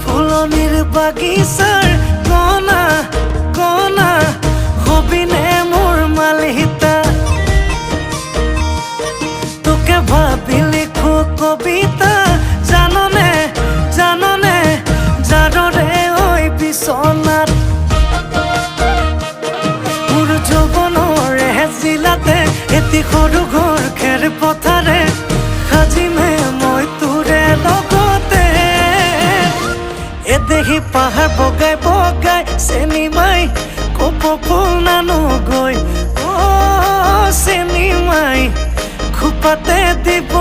ফুলনিৰ বাগিচাৰ কণা কণা হবিনে মোৰ মালহিতা তোকে ভাবি লিখো কবিতা জাননে জাননে যাদৰে ঐ বিচনাত মোৰ যৌৱনৰে জিলাতে এটি সৰু ঘৰ খেৰ পথাৰে সাজিমে মই তোৰে লগতে দেহি পাহাৰ বগাই বগাই চেনি মাই কপ ফুল নানো গৈ চেনি মাই খোপাতে দিব